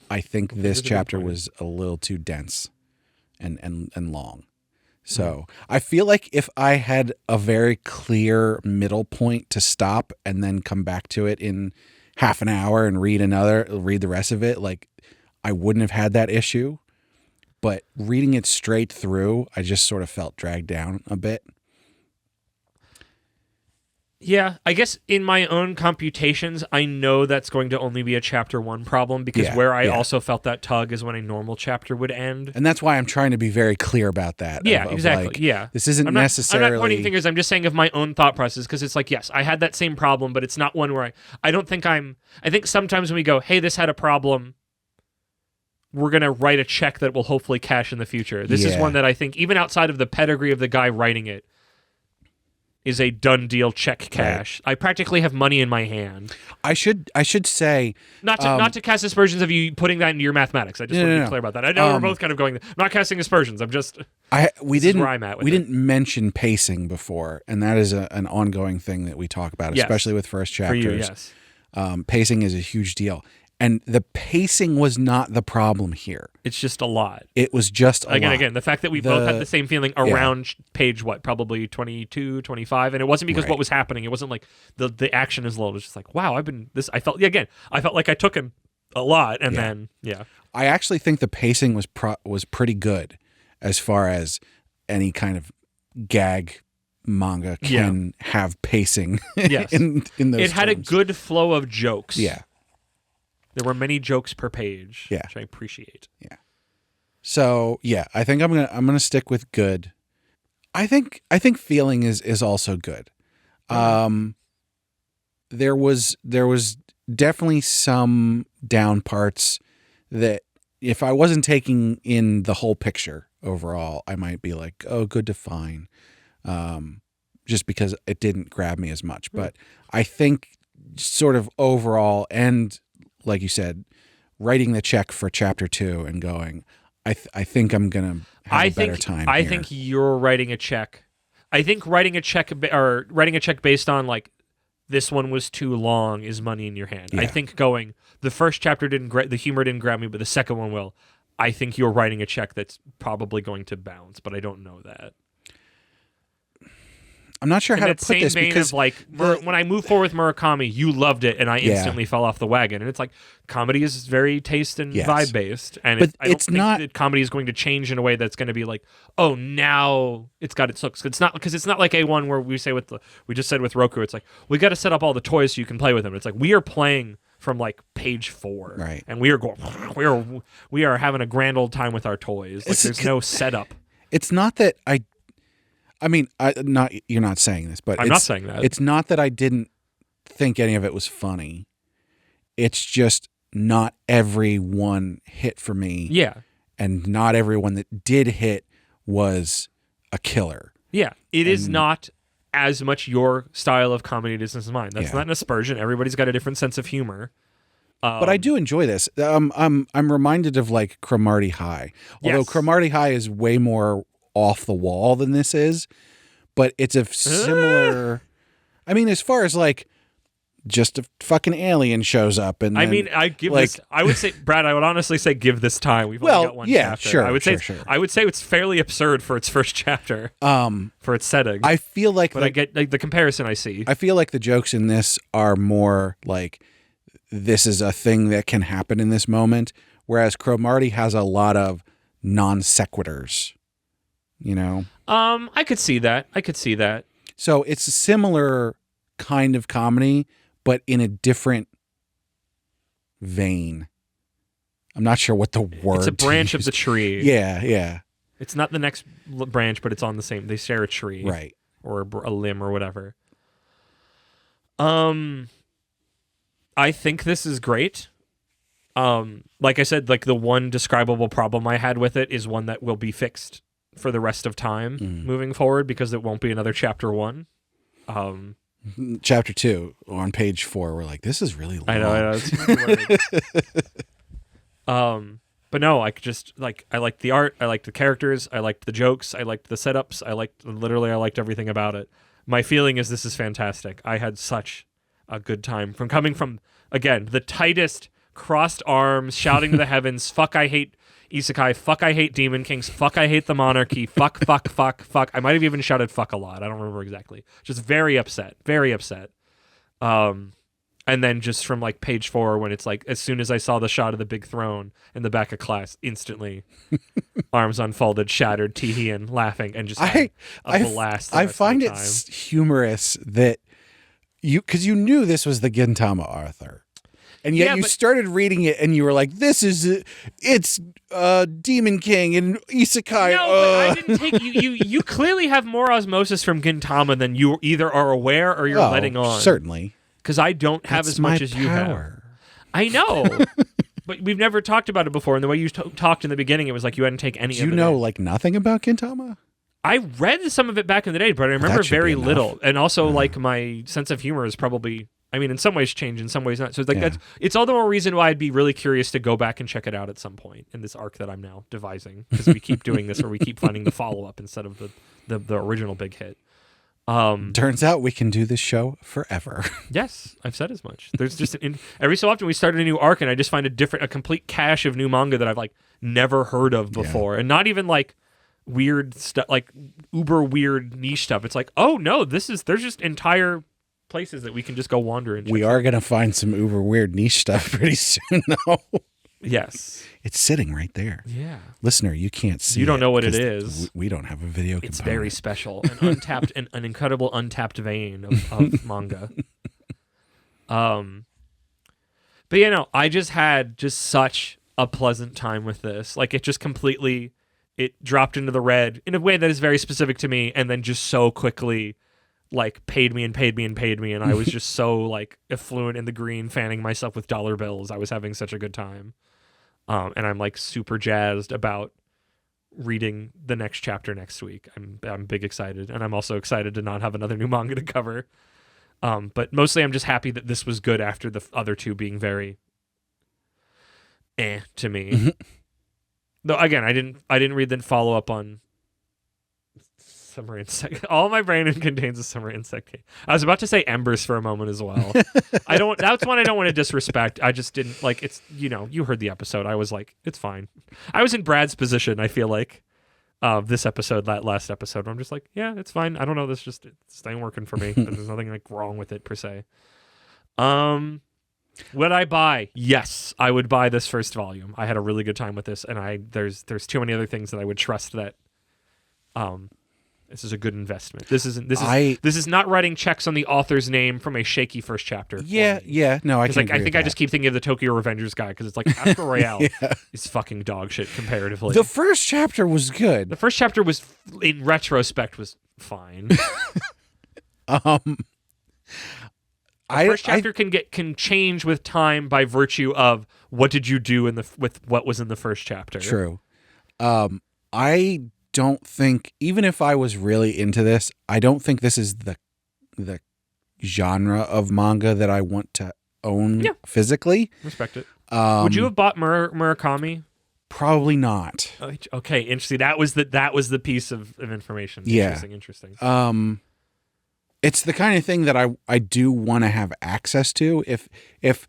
I think this chapter was a little too dense and long. So I feel like if I had a very clear middle point to stop and then come back to it in half an hour and read the rest of it, like, I wouldn't have had that issue. But reading it straight through, I just sort of felt dragged down a bit. Yeah, I guess in my own computations, I know that's going to only be a chapter 1 problem because where I also felt that tug is when a normal chapter would end. And that's why I'm trying to be very clear about that. Yeah, of exactly. like, yeah. This isn't I'm necessarily... not pointing fingers. I'm just saying of my own thought process because it's like, yes, I had that same problem, but it's not one where I don't think I think sometimes when we go, hey, this had a problem, we're going to write a check that will hopefully cash in the future. This is one that I think, even outside of the pedigree of the guy writing it, is a done deal check cash. Right. I practically have money in my hand. I should say not to cast aspersions of you putting that into your mathematics. I just want to be clear about that. I know we're both kind of going. I'm not casting aspersions. I'm just. We didn't. Where I'm at with we didn't mention pacing before, and that is an ongoing thing that we talk about, especially with first chapters. For you, yes. Pacing is a huge deal. And the pacing was not the problem here. It's just a lot. It was just a lot. Again, the fact that we both had the same feeling around page, probably 22, 25, and it wasn't because what was happening. It wasn't like the action is low. It was just like, wow, I felt like I took him a lot, and then, I actually think the pacing was pretty good as far as any kind of gag manga can have pacing in those It had terms. a good flow of jokes. Yeah. There were many jokes per page, which I appreciate. Yeah. So I think I'm gonna stick with good. I think feeling is also good. There was definitely some down parts that if I wasn't taking in the whole picture overall, I might be like, oh, good to fine, just because it didn't grab me as much. But I think sort of overall and like you said, writing the check for chapter 2 and going, I think I'm going to have a better time I here. think you're writing a check. I think writing a check based on like this one was too long is money in your hand. Yeah. I think going the first chapter the humor didn't grab me, but the second one will. I think you're writing a check that's probably going to bounce, but I don't know that. I'm not sure how to put this because of like when I moved forward with Murakami, you loved it, and I instantly fell off the wagon. And it's like comedy is very taste and vibe based, and I don't think that comedy is going to change in a way that's going to be like, oh, now it's got its hooks. It's not because it's not like A1 where we just said with Roku, it's like we got to set up all the toys so you can play with them. It's like we are playing from like page 4, right? And we are having a grand old time with our toys. Like there's no setup. It's not that you're not saying this, but I'm not saying that. It's not that I didn't think any of it was funny. It's just not every one hit for me. Yeah. And not everyone that did hit was a killer. Yeah. It is not as much your style of comedy as mine. That's not an aspersion. Everybody's got a different sense of humor. But I do enjoy this. I'm reminded of like Cromartie High. Although Cromartie High is way more off the wall than this is, but it's a similar I mean, as far as like just a fucking alien shows up and I would say, Brad, I would honestly say give this time. We've only got one chapter. Sure. I would say it's fairly absurd for its first chapter. For its setting. I feel like I get like the comparison I see. I feel like the jokes in this are more like this is a thing that can happen in this moment, whereas Cromartie has a lot of non sequiturs. You know? I could see that. So it's a similar kind of comedy, but in a different vein. I'm not sure what the word It's a branch of the tree. Yeah. It's not the next branch, but it's on the same. They share a tree. Right. Or a limb or whatever. I think this is great. Like I said, like the one describable problem I had with it is one that will be fixed for the rest of time moving forward because it won't be another chapter 1. Chapter 2 on page 4, we're like, this is really long. I know. But no, I liked the art, I liked the characters, I liked the jokes, I liked the setups, I liked everything about it. My feeling is this is fantastic. I had such a good time coming from again the tightest crossed arms, shouting to the heavens, fuck I hate isekai, fuck I hate demon kings, fuck I hate the monarchy, fuck. I might have even shouted fuck a lot. I don't remember exactly. Just very upset. And then just from like page 4 when it's like as soon as I saw the shot of the big throne in the back of class, instantly arms unfolded, shattered, teeheeing, laughing, and just a blast. I find it humorous that because you knew this was the Gintama author. And yet you started reading it and you were like, it's Demon King and Isekai. No, but I didn't take you clearly have more osmosis from Gintama than you either are aware or you're letting on. Certainly. Because I don't have as much as you have. I know. But we've never talked about it before. And the way you talked in the beginning, it was like you hadn't taken any of it. Do you know like nothing about Gintama? I read some of it back in the day, but I remember very little. And also like my sense of humor is probably... I mean, in some ways changed, in some ways not. So it's like it's all the more reason why I'd be really curious to go back and check it out at some point in this arc that I'm now devising, because we keep doing this, where we keep finding the follow up instead of the original big hit. Turns out we can do this show forever. Yes, I've said as much. There's just every so often we start a new arc, and I just find a complete cache of new manga that I've like never heard of before, and not even like weird stuff, like uber weird niche stuff. It's like, oh no, there's just entire places that we can just go wander into. We are going to find some uber weird niche stuff pretty soon, though. Yes. It's sitting right there. Yeah. Listener, you can't see You don't know what it is. We don't have a video component. It's very special. An untapped, an incredible untapped vein of manga. But you know, I just had such a pleasant time with this. Like it just completely, it dropped into the red in a way that is very specific to me, and then just so quickly like paid me, and I was just so like affluent in the green, fanning myself with dollar bills. I was having such a good time, and I'm like super jazzed about reading the next chapter next week. I'm big excited, and I'm also excited to not have another new manga to cover. But mostly I'm just happy that this was good after the other two being very to me. Mm-hmm. Though again, I didn't read the follow up on Summer Insect. All my brain contains a Summer Insect game. I was about to say Embers for a moment as well. That's one I don't want to disrespect. I just didn't like. It's, you know, you heard the episode. I was like, it's fine. I was in Brad's position, I feel like, this episode, that last episode. I'm just like, yeah, it's fine. I don't know. This ain't working for me. There's nothing like wrong with it per se. Would I buy? Yes, I would buy this first volume. I had a really good time with this, and there's too many other things that I would trust that this is a good investment. This is not writing checks on the author's name from a shaky first chapter. Yeah. No, I can. I think I just keep thinking of the Tokyo Revengers guy, because it's like Astro Royale is fucking dog shit comparatively. The first chapter was good. The first chapter was, in retrospect, was fine. The first chapter can change with time by virtue of what did you do with what was in the first chapter. True. I don't think, even if I was really into this, I don't think this is the genre of manga that I want to own physically. Respect it. Would you have bought Murakami? Probably not. Okay, interesting. That was the piece of information. Interesting. It's the kind of thing that I do want to have access to. If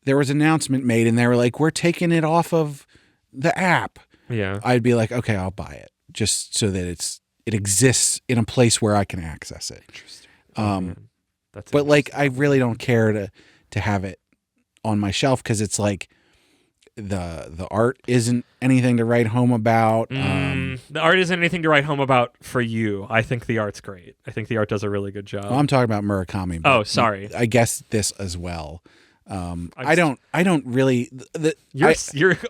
there was an announcement made and they were like, we're taking it off of the app, I'd be like, okay, I'll buy it, just so that it exists in a place where I can access it. Interesting. But like, I really don't care to have it on my shelf, because it's like the art isn't anything to write home about. The art isn't anything to write home about for you. I think the art's great. I think the art does a really good job. Well, I'm talking about Murakami. Oh, sorry. I guess this as well. I don't really.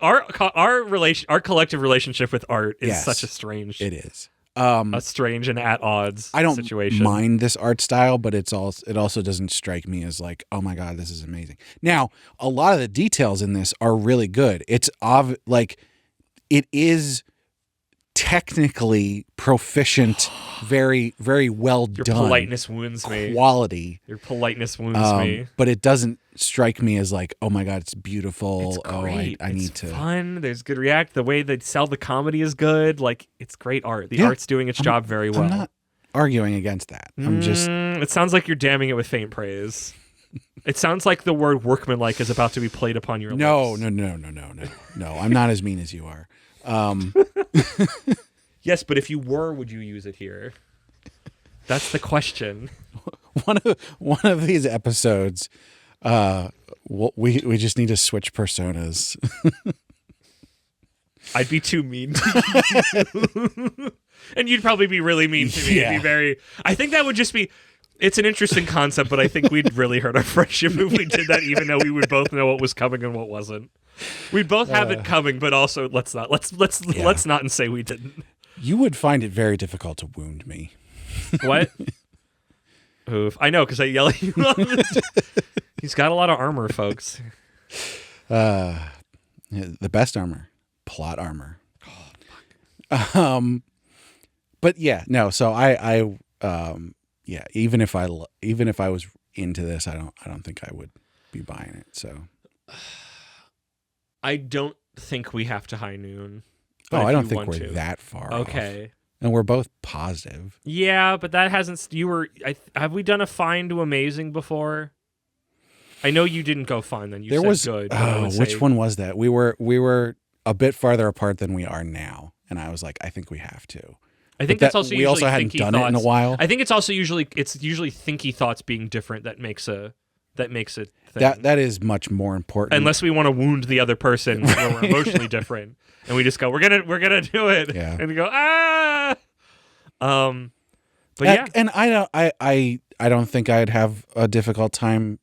Our collective relationship with art is such a strange. It is a strange and at odds. I don't situation. mind this art style, but it also doesn't strike me as like, oh my god, this is amazing. Now, a lot of the details in this are really good. It's like it is technically proficient, very, very well done. Your politeness wounds me. Quality. Your politeness wounds me. But it doesn't strike me as like, oh my god, it's beautiful. It's great. I need to. It's fun. There's good react. The way they sell the comedy is good. Like, it's great art. The art's doing its job very well. I'm not arguing against that. I'm just. It sounds like you're damning it with faint praise. It sounds like the word workmanlike is about to be played upon your lips. No. I'm not as mean as you are. Yes, but if you were, would you use it here? That's the question. One of these episodes, we just need to switch personas. I'd be too mean to you. And you'd probably be really mean to me. Yeah. I think that would just be, It's an interesting concept, but I think we'd really hurt our friendship if we did that, even though we would both know what was coming and what wasn't. We'd both have it coming, but also let's not and say we didn't. You would find it very difficult to wound me. What? Oof. I know, because I yell at you. He's got a lot of armor, folks. The best armor, plot armor. Oh, fuck. But yeah, no. So yeah. Even if I was into this, I don't think I would be buying it. So I don't think we have to high noon. Oh, I don't think we're that far. Okay. Off. And we're both positive. Yeah, but that hasn't. Have we done a fine to amazing before? I know you didn't go fine. Then you said good. Oh, which one was that? We were a bit farther apart than we are now, and I was like, I think we have to. I think that's also we also hadn't done it in a while. I think it's also usually thinky thoughts being different that makes it thing. That is much more important. Unless we want to wound the other person when we're emotionally different, and we just go, we're gonna do it, and we go but yeah, and I don't think I'd have a difficult time.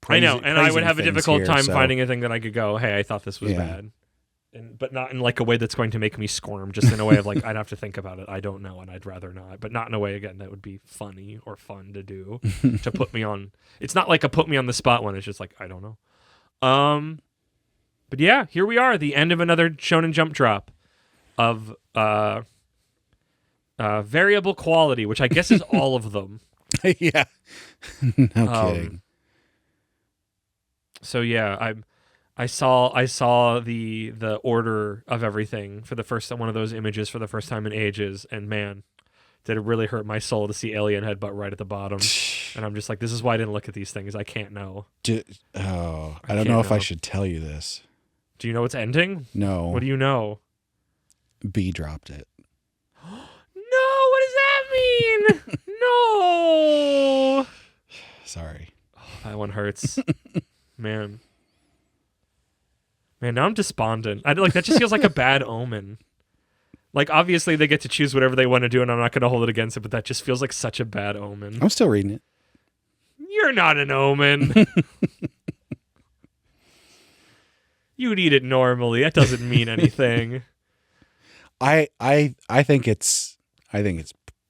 I know, and I would have a difficult time finding a thing that I could go, hey, I thought this was bad. But not in like a way that's going to make me squirm, just in a way of like, I'd have to think about it. I don't know, and I'd rather not. But not in a way, again, that would be funny or fun to do, to put me on. It's not like a put me on the spot one. It's just like, I don't know. But yeah, here we are, the end of another Shonen Jump drop of variable quality, which I guess is all of them. Yeah. No kidding. So yeah, I saw the order of everything for the first one of those images for the first time in ages, and man, did it really hurt my soul to see Alien Headbutt right at the bottom. And I'm just like, this is why I didn't look at these things. I can't know. I don't know if I should tell you this. Do you know it's ending? No. What do you know? B dropped it. No, what does that mean? No. Sorry. Oh, that one hurts. Man, now I'm despondent. That just feels like a bad omen. Like, obviously they get to choose whatever they want to do, and I'm not going to hold it against it, but that just feels like such a bad omen. I'm still reading it. You're not an omen. You'd eat it normally. That doesn't mean anything. I think it's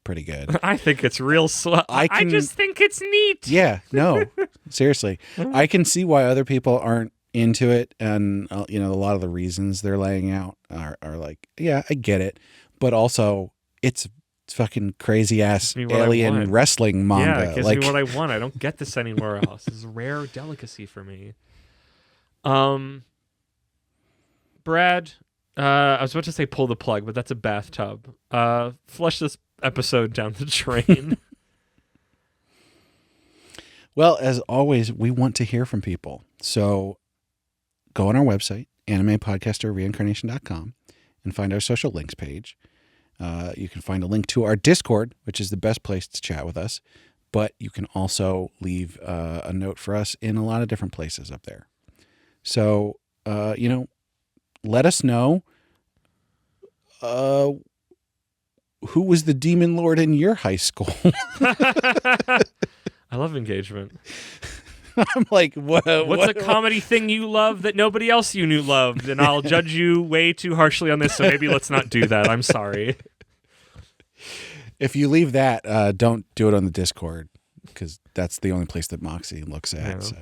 pretty good. I think it's real slow. I just think it's neat. Yeah, no, seriously. I can see why other people aren't into it, and a lot of the reasons they're laying out are like, yeah, I get it, but also it's fucking crazy ass alien wrestling manga. Yeah, it gives me what I want. I don't get this anywhere else. This is a rare delicacy for me. Brad, I was about to say pull the plug, but that's a bathtub. Flush this episode down the drain. Well, as always, we want to hear from people. So go on our website, animepodcasterreincarnation.com, and find our social links page. You can find a link to our Discord, which is the best place to chat with us. But you can also leave a note for us in a lot of different places up there. So, let us know who was the demon lord in your high school. I love engagement. I'm like, what's a comedy thing you love that nobody else you knew loved? And I'll judge you way too harshly on this, so maybe let's not do that. I'm sorry. If you leave that, don't do it on the Discord, because that's the only place that Moxie looks at. Yeah. So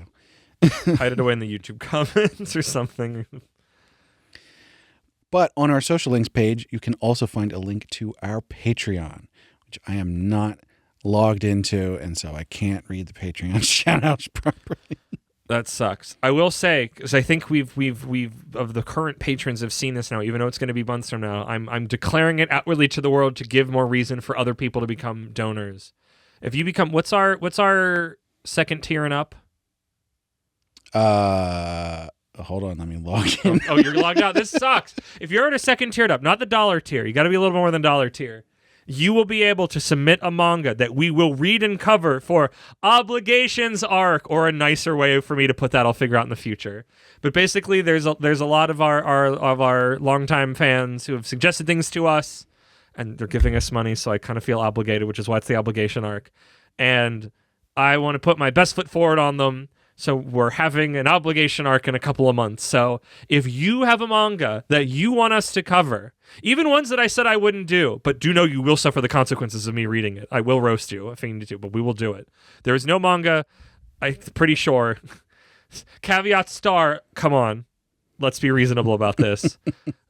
hide it away in the YouTube comments or something. But on our social links page, you can also find a link to our Patreon, which I am not logged into, and so I can't read the Patreon shout-outs properly. That sucks. I will say, because I think we've of the current patrons have seen this now, even though it's going to be months from now, I'm declaring it outwardly to the world to give more reason for other people to become donors. If you become, what's our second tier and up? Hold on, let me log in. Oh, you're logged out. This sucks. If you're at a second tiered up, not the dollar tier, you got to be a little more than dollar tier. You will be able to submit a manga that we will read and cover for Obligations Arc, or a nicer way for me to put that I'll figure out in the future. But basically, there's a lot of our longtime fans who have suggested things to us, and they're giving us money, so I kind of feel obligated, which is why it's the obligation arc. And I want to put my best foot forward on them, so we're having an obligation arc in a couple of months. So if you have a manga that you want us to cover, even ones that I said I wouldn't do, but do know you will suffer the consequences of me reading it. I will roast you if I need to, but we will do it. There is no manga, I'm pretty sure. Caveat star, come on. Let's be reasonable about this.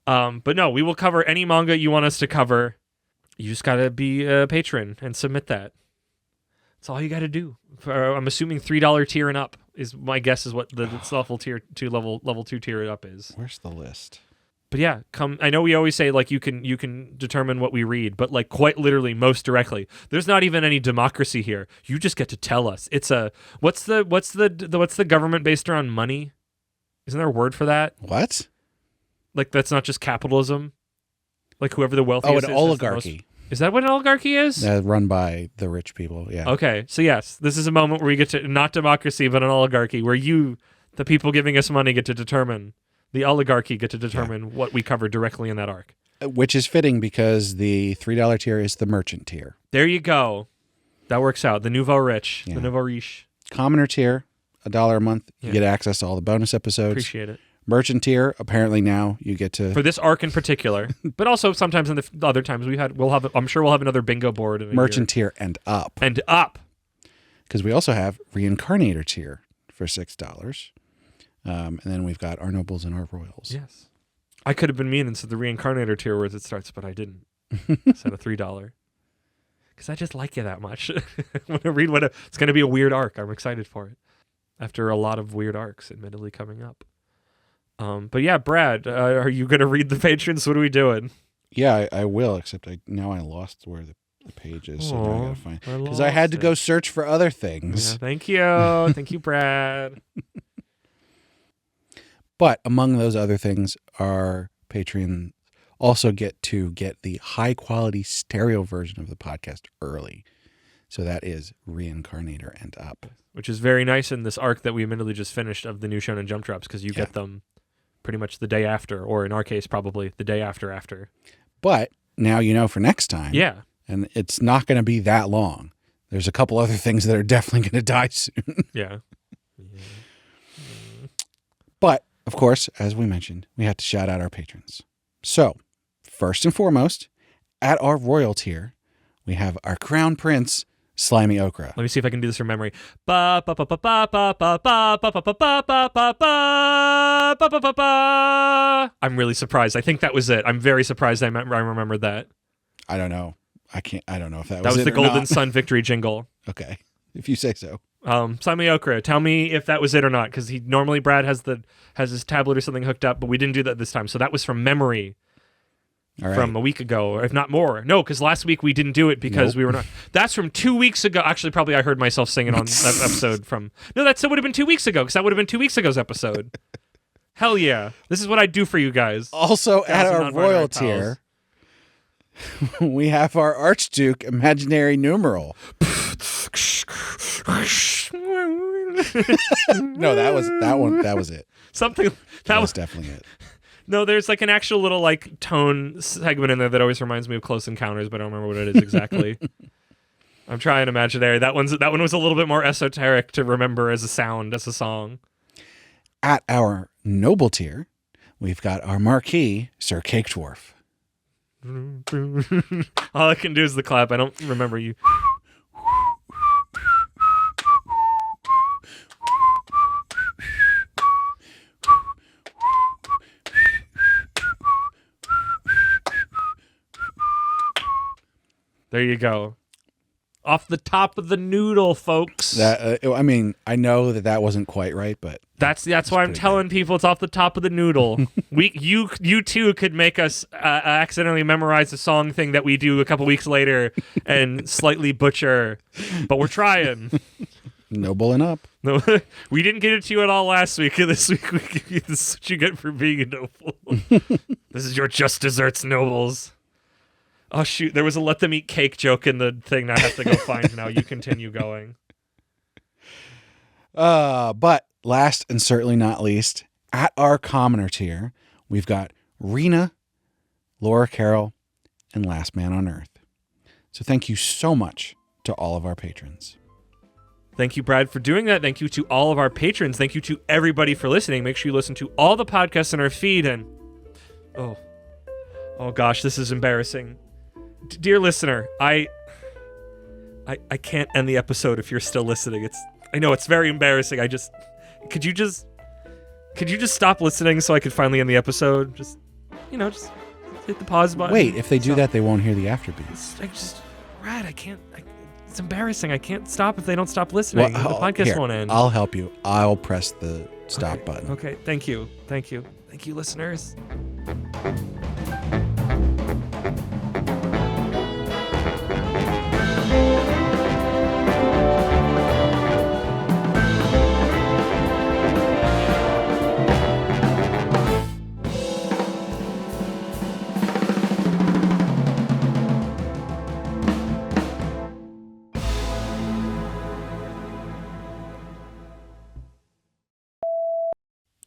But no, we will cover any manga you want us to cover. You just got to be a patron and submit that. That's all you got to do. I'm assuming $3 tier and up is my guess is what the level tier 2 level 2 tier up is. Where's the list? But yeah, come. I know we always say like you can determine what we read, but like quite literally, most directly, there's not even any democracy here. You just get to tell us. It's a what's the government based around money? Isn't there a word for that? What? Like that's not just capitalism. Like whoever the wealthiest is. Oh, an oligarchy. Is that what an oligarchy is? Run by the rich people, yeah. Okay, so yes, this is a moment where we get to, not democracy, but an oligarchy, where you, the people giving us money, get to determine, the oligarchy get to determine what we cover directly in that arc. Which is fitting because the $3 tier is the merchant tier. There you go. That works out. The nouveau rich. Yeah. The nouveau riche. Commoner tier, $1 a month. You get access to all the bonus episodes. Appreciate it. Merchant tier, apparently now you get to... For this arc in particular, but also sometimes in the other times I'm sure we'll have another bingo board in a Merchant year. tier and up. And up. Because we also have Reincarnator tier for $6. And then we've got our nobles and our royals. Yes. I could have been mean and said the Reincarnator tier where it starts, but I didn't. I said a $3. Because I just like you that much. I'm going to read it's going to be a weird arc. I'm excited for it. After a lot of weird arcs, admittedly, coming up. But yeah, Brad, are you going to read the patrons? What are we doing? Yeah, I will, except now I lost where the page is, so now I got to find it. Because I had to go search for other things. Yeah, thank you. Thank you, Brad. But among those other things, our Patreon also get the high-quality stereo version of the podcast early. So that is Reincarnator and up. Which is very nice in this arc that we admittedly just finished of the new Shonen Jump Drops, because you get them pretty much the day after, or in our case, probably the day after. But now you know for next time. Yeah. And it's not going to be that long. There's a couple other things that are definitely going to die soon. Yeah. But, of course, as we mentioned, we have to shout out our patrons. So, first and foremost, at our royal tier, we have our crown prince, Slimy Okra. Let me see if I can do this from memory. Ba ba ba ba ba ba ba ba ba ba ba ba ba ba ba ba ba ba. I'm really surprised. I think that was it. I'm very surprised I remembered that. I don't know. I don't know if that was it the or Golden not. Sun victory jingle. Okay, if you say so. Slimy Okra, tell me if that was it or not, because normally Brad has his tablet or something hooked up, but we didn't do that this time. So that was from memory. All right. From a week ago, or if not more. No, because last week we didn't do it because we were not. That's from 2 weeks ago. Actually, probably I heard myself singing on that episode from. No, that would have been 2 weeks ago, because that would have been 2 weeks ago's episode. Hell yeah. This is what I do for you guys. Also, at our royal tier, we have our Archduke imaginary numeral. No, that was it. Something that was definitely it. No, there's like an actual little like tone segment in there that always reminds me of Close Encounters, but I don't remember what it is exactly. I'm trying imaginary. That one was a little bit more esoteric to remember as a sound, as a song. At our noble tier, we've got our marquee, Sir Cake Dwarf. All I can do is the clap. I don't remember you. There you go. Off the top of the noodle, folks. That I mean, I know that wasn't quite right, but that's why I'm telling people it's off the top of the noodle. You too could make us accidentally memorize a song thing that we do a couple weeks later and slightly butcher, but we're trying. Noble and up. No, we didn't get it to you at all last week. This week we give you this is what you get for being a noble. This is your just desserts, nobles. Oh, shoot. There was a let them eat cake joke in the thing I have to go find now. You continue going. But last and certainly not least, at our commoner tier, we've got Rena, Laura Carroll, and last man on earth. So thank you so much to all of our patrons. Thank you, Brad, for doing that. Thank you to all of our patrons. Thank you to everybody for listening. Make sure you listen to all the podcasts in our feed. And oh gosh, this is embarrassing. Dear listener, I can't end the episode if you're still listening. I know it's very embarrassing. Could you just stop listening so I could finally end the episode? Just hit the pause button. Wait, if they do that, they won't hear the afterbeats. Brad, I can't. It's embarrassing. I can't stop if they don't stop listening. The podcast won't end. I'll help you. I'll press the stop button. Okay. Thank you, listeners.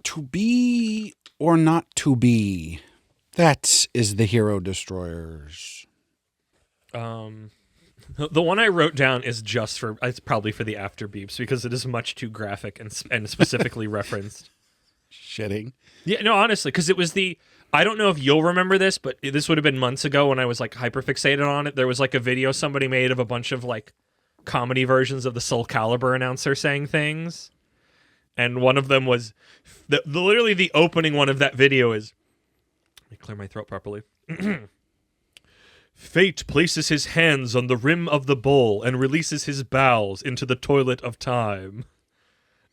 To be or not to be, that is the hero Destroyerz. The one I wrote down is it's probably for the after beeps because it is much too graphic and specifically referenced. Shitting. Yeah, no, honestly, because it was I don't know if you'll remember this, but this would have been months ago when I was like hyperfixated on it. There was like a video somebody made of a bunch of like comedy versions of the Soul Calibur announcer saying things. And one of them was literally the opening one of that video is, let me clear my throat properly. Fate places his hands on the rim of the bowl and releases his bowels into the toilet of time.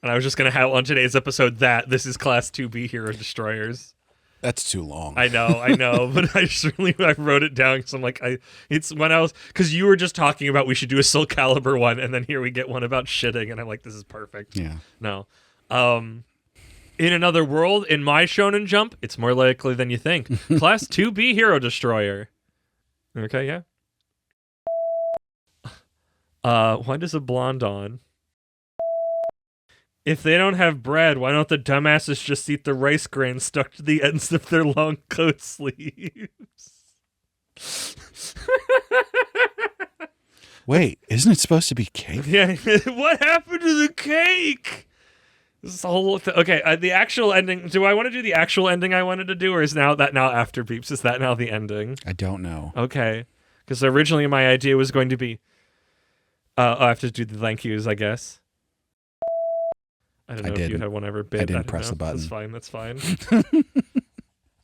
And I was just going to have on today's episode this is Class 2B Hero Destroyerz. That's too long. I know, but I wrote it down because I'm like, because you were just talking about we should do a Soul Calibur one, and then here we get one about shitting, and I'm like, this is perfect. Yeah. No. In another world, in my Shonen Jump, it's more likely than you think. Class 2B Hero Destroyer. Okay, yeah. Why does a blonde on? If they don't have bread, why don't the dumbasses just eat the rice grains stuck to the ends of their long coat sleeves? Wait, isn't it supposed to be cake? Yeah, what happened to the cake? This is the whole okay, the actual ending. Do I want to do the actual ending I wanted to do, or is now after beeps? Is that now the ending? I don't know. Okay, because originally my idea was going to be, I have to do the thank yous, I guess. I don't know if you had one ever bid. I didn't press the button. That's fine.